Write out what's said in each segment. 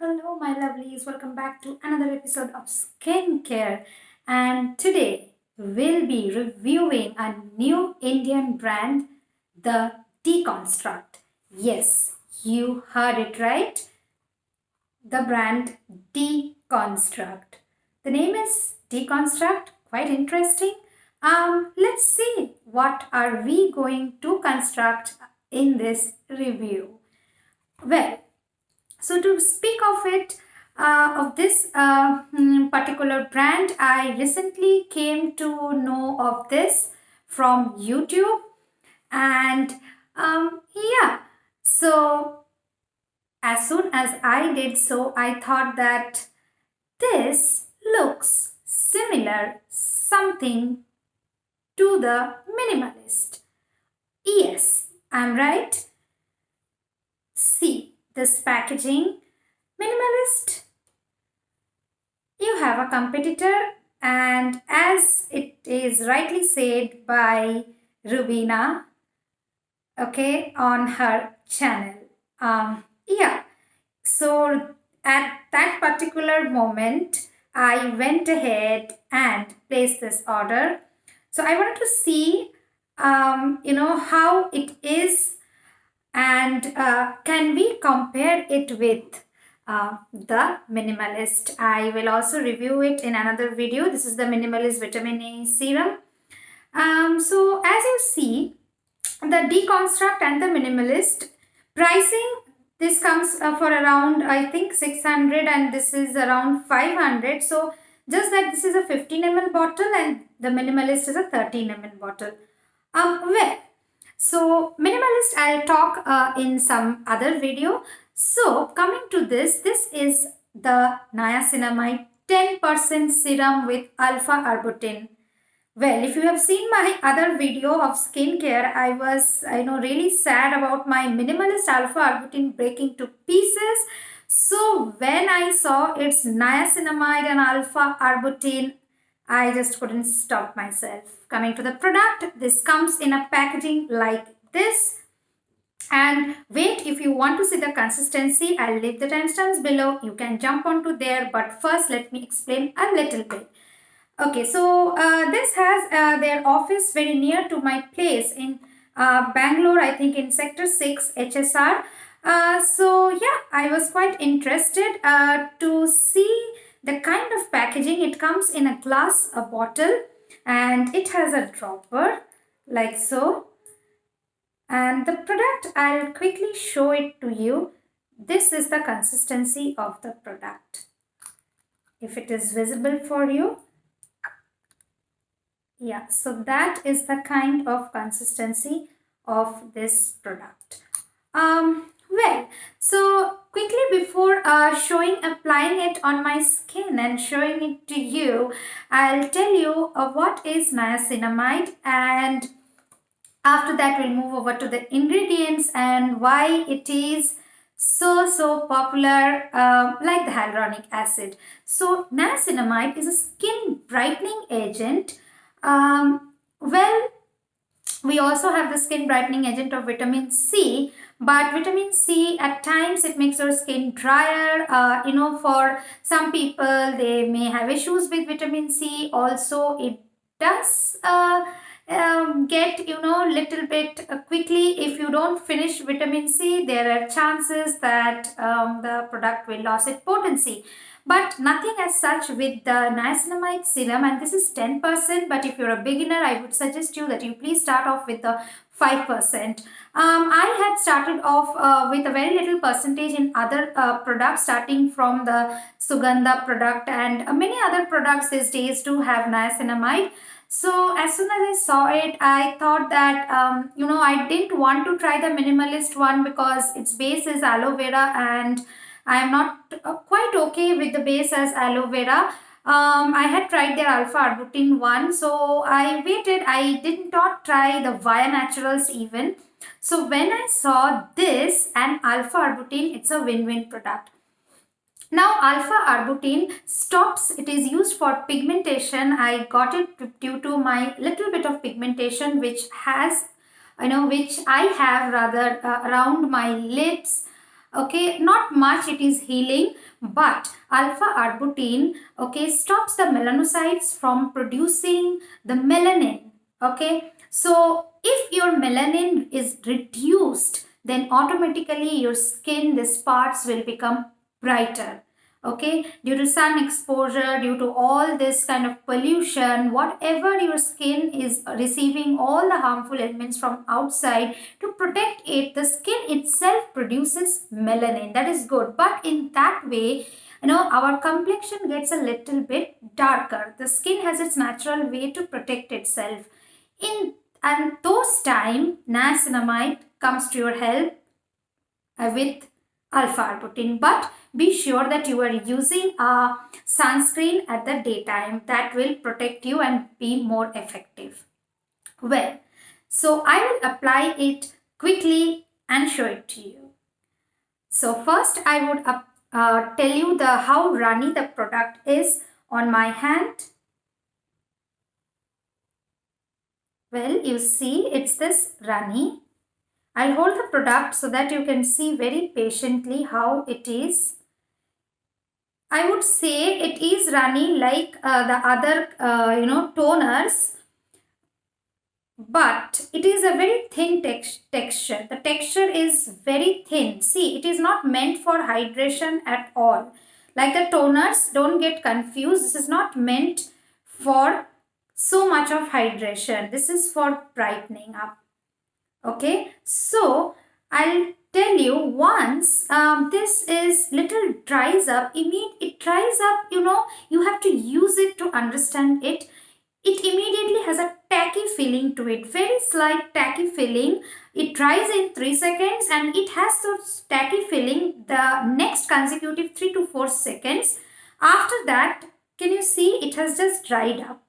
Hello, my lovelies. Welcome back to another episode of Skincare. And today we'll be reviewing a new Indian brand, the Deconstruct. Yes, you heard it right. The brand Deconstruct. The name is Deconstruct. Quite interesting. Let's see what are we going to construct in this review. Well, so to speak of it, of this particular brand, I recently came to know of this from YouTube, and yeah, so as soon as I did so, I thought that this looks similar something to the minimalist. Yes, I'm right. See this packaging. Minimalist, you have a competitor, and as it is rightly said by Rubina, okay, on her channel. Yeah, so at that particular moment, I went ahead and placed this order. So I wanted to see, how it is, and can we compare it with the minimalist. I will also review it in another video. This is the minimalist vitamin A serum. So as you see, the deconstruct and the minimalist pricing, this comes for around, I think, 600, and this is around 500. So just that this is a 15 ml bottle and the minimalist is a 13 ml bottle. Well, so minimalist I'll talk in some other video. So coming to this is the niacinamide 10% serum with alpha arbutin. Well, if you have seen my other video of skincare, I was, really sad about my minimalist alpha arbutin breaking to pieces. So when I saw its niacinamide and alpha arbutin, I just couldn't stop myself. Coming to the product, this comes in a packaging like this. And wait, if you want to see the consistency, I'll leave the timestamps below. You can jump onto there, but first let me explain a little bit. Okay, so this has their office very near to my place in Bangalore, I think in Sector 6 HSR. So yeah, I was quite interested to see the kind of packaging. It comes in a glass bottle, and it has a dropper like so. And the product, I'll quickly show it to you. This is the consistency of the product. If it is visible for you. Yeah, so that is the kind of consistency of this product. Well, so quickly before showing applying it on my skin and showing it to you, I'll tell you what is niacinamide, and after that we'll move over to the ingredients and why it is so popular, like the hyaluronic acid. So niacinamide is a skin brightening agent. Well, we also have the skin brightening agent of vitamin C, but vitamin C at times it makes our skin drier. For some people they may have issues with vitamin C. Also, it does get little bit quickly. If you don't finish vitamin C, there are chances that the product will lose its potency, but nothing as such with the niacinamide serum, and this is 10%. But if you're a beginner, I would suggest you that you please start off with the 5%. I had started off with a very little percentage in other products, starting from the Sugandha product, and many other products these days do have niacinamide. So as soon as I saw it, I thought that, I didn't want to try the minimalist one because its base is aloe vera, and I am not quite okay with the base as aloe vera. I had tried their alpha arbutin one, so I waited. I did not try the Via Naturals even. So when I saw this and alpha arbutin, it's a win-win product. Now alpha arbutin stops, it is used for pigmentation. I got it due to my little bit of pigmentation which has, which I have rather around my lips, Okay, not much it is healing, but alpha arbutin, okay, stops the melanocytes from producing the melanin. Okay, so if your melanin is reduced, then automatically your skin, these parts will become brighter. Okay, due to sun exposure, due to all this kind of pollution, whatever, your skin is receiving all the harmful elements from outside. To protect it, the skin itself produces melanin. That is good, but in that way, our complexion gets a little bit darker. The skin has its natural way to protect itself. In and those time, niacinamide comes to your help with alpha arbutin, but be sure that you are using a sunscreen at the daytime. That will protect you and be more effective. Well, so I will apply it quickly and show it to you. So first I would tell you the how runny the product is on my hand. Well, you see it's this runny. I'll hold the product so that you can see very patiently how it is. I would say it is runny like the other toners, but it is a very thin texture. The texture is very thin. See, it is not meant for hydration at all. Like the toners, don't get confused. This is not meant for so much of hydration. This is for brightening up. Okay, so I'll tell you once this is little dries up, it dries up, you have to use it to understand it. It immediately has a tacky feeling to it, very slight tacky feeling. It dries in 3 seconds and it has those tacky feeling the next consecutive 3 to 4 seconds. After that, can you see it has just dried up?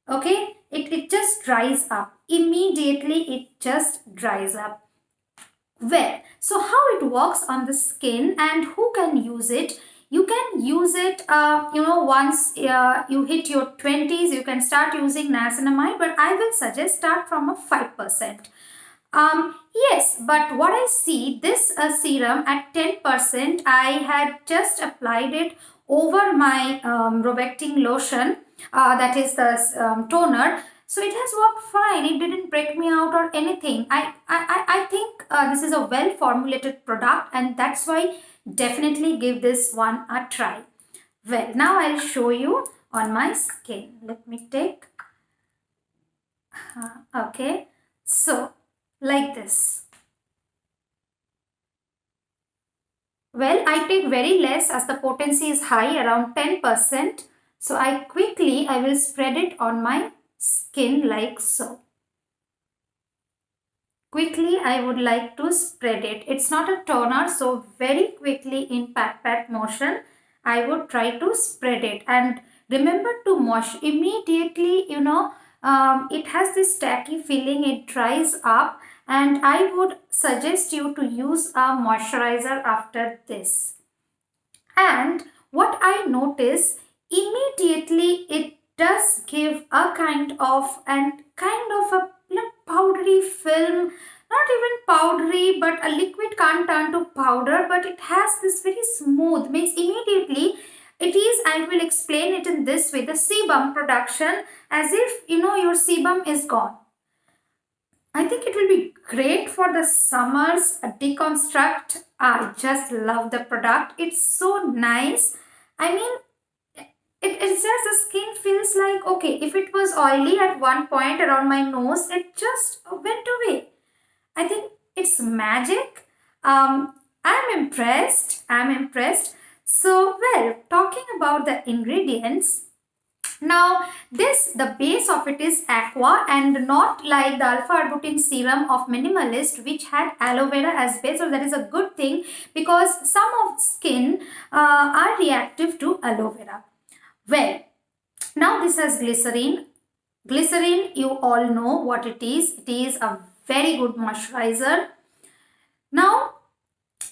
Okay, it just dries up. Immediately it just dries up. Well, so how it works on the skin and who can use it? You can use it, once you hit your 20s, you can start using niacinamide, but I will suggest start from a 5%. Yes, but what I see, this serum at 10%, I had just applied it over my Rovectin lotion, that is the toner. So it has worked fine. It didn't break me out or anything. I think this is a well formulated product, and that's why definitely give this one a try. Well, now I'll show you on my skin. Let me take. Okay. So, like this. Well, I take very less as the potency is high, around 10%. So I will spread it on my skin like so. Quickly, I would like to spread it. It's not a toner, so very quickly in pat motion, I would try to spread it. And remember to wash immediately, it has this tacky feeling, it dries up, and I would suggest you to use a moisturizer after this. And what I notice, immediately it does give a kind of a powdery film, not even powdery, but a liquid can't turn to powder, but it has this very smooth, means immediately it is, I will explain it in this way, the sebum production, as if your sebum is gone. I think it will be great for the summers deconstruct. I just love the product. It's so nice. I mean, it's just the skin feels like, okay, if it was oily at one point around my nose, it just went away. I think it's magic. I'm impressed. I'm impressed. So, well, talking about the ingredients, now the base of it is aqua and not like the alpha arbutin serum of Minimalist which had aloe vera as base. So that is a good thing because some of skin are reactive to aloe vera. Well, now this has glycerin. Glycerin, you all know what it is. It is a very good moisturizer. Now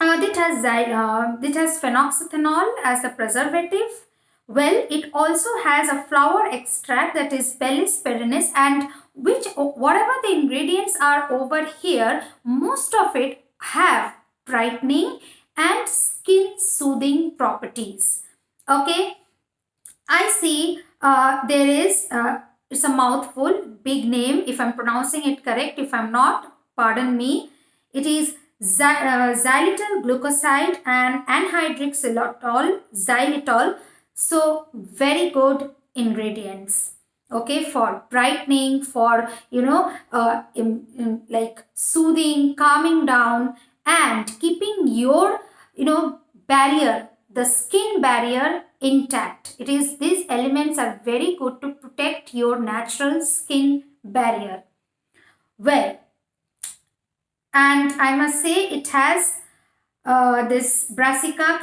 it has phenoxyethanol as a preservative. Well, it also has a flower extract that is Bellis perennis, and whatever the ingredients are over here, most of it have brightening and skin soothing properties. Okay, I see there is, it's a mouthful, big name. If I'm pronouncing it correct, if I'm not, pardon me. It is xylitol glucoside and anhydric xylitol. So very good ingredients. Okay, for brightening, for like soothing, calming down, and keeping your barrier, the skin barrier, intact. It is, these elements are very good to protect your natural skin barrier. Well, and I must say it has this Brassica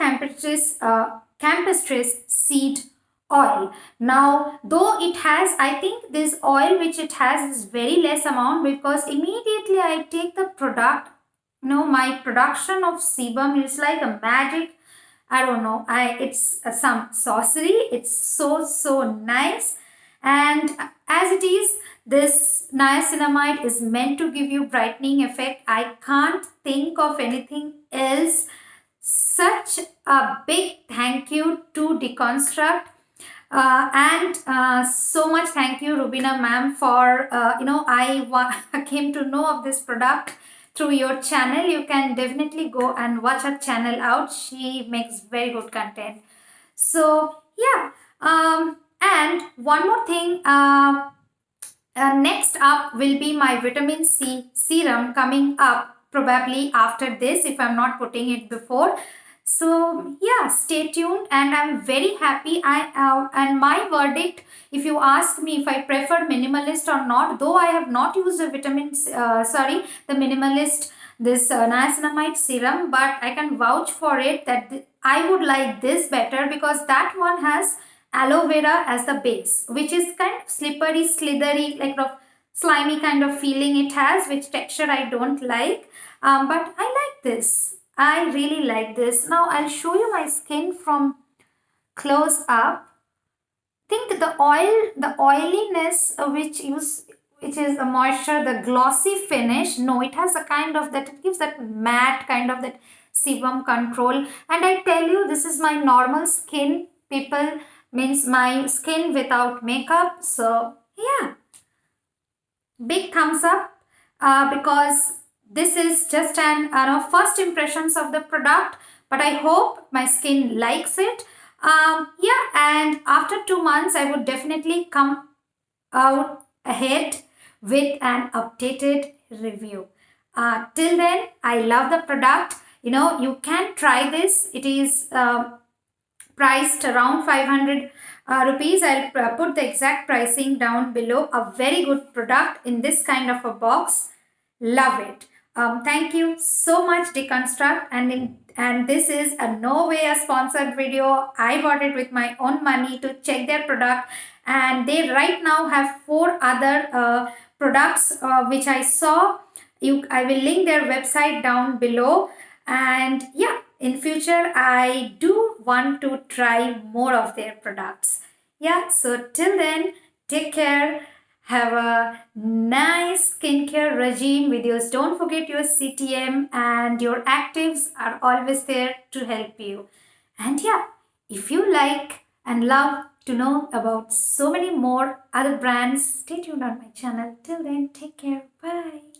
campestris seed oil. Now, though it has, I think this oil which it has is very less amount, because immediately I take the product, my production of sebum is like a magic. I don't know. It's some sorcery. It's so nice. And as it is, this niacinamide is meant to give you brightening effect. I can't think of anything else. Such a big thank you to Deconstruct. And so much thank you, Rubina ma'am, for I came to know of this product through your channel. You can definitely go and watch her channel out. She makes very good content. So yeah, and one more thing. Next up will be my vitamin C serum coming up probably after this, if I'm not putting it before. So yeah, stay tuned, and I'm very happy. And my verdict, if you ask me if I prefer minimalist or not, though I have not used a the minimalist, this niacinamide serum, but I can vouch for it that I would like this better, because that one has aloe vera as the base, which is kind of slippery, slithery, like of slimy kind of feeling it has, which texture I don't like. But I like this. I really like this. Now I'll show you my skin from close up. Think the oiliness which is a moisture, the glossy finish. No, it has a kind of that, it gives that matte kind of that sebum control. And I tell you, this is my normal skin, people, means my skin without makeup. So yeah, big thumbs up, because this is just an first impressions of the product, but I hope my skin likes it. Yeah, and after 2 months I would definitely come out ahead with an updated review. Till then, I love the product. You can try this. It is priced around 500 rupees. I'll put the exact pricing down below. A very good product in this kind of a box. Love it. Thank you so much, Deconstruct. And this is a no way a sponsored video. I bought it with my own money to check their product. And they right now have 4 other products which I saw. I will link their website down below. And yeah, in future, I do want to try more of their products. Yeah, so till then, take care. Have a nice skincare regime with yours. Don't forget your CTM, and your actives are always there to help you. And yeah, if you like and love to know about so many more other brands, stay tuned on my channel. Till then, take care. Bye.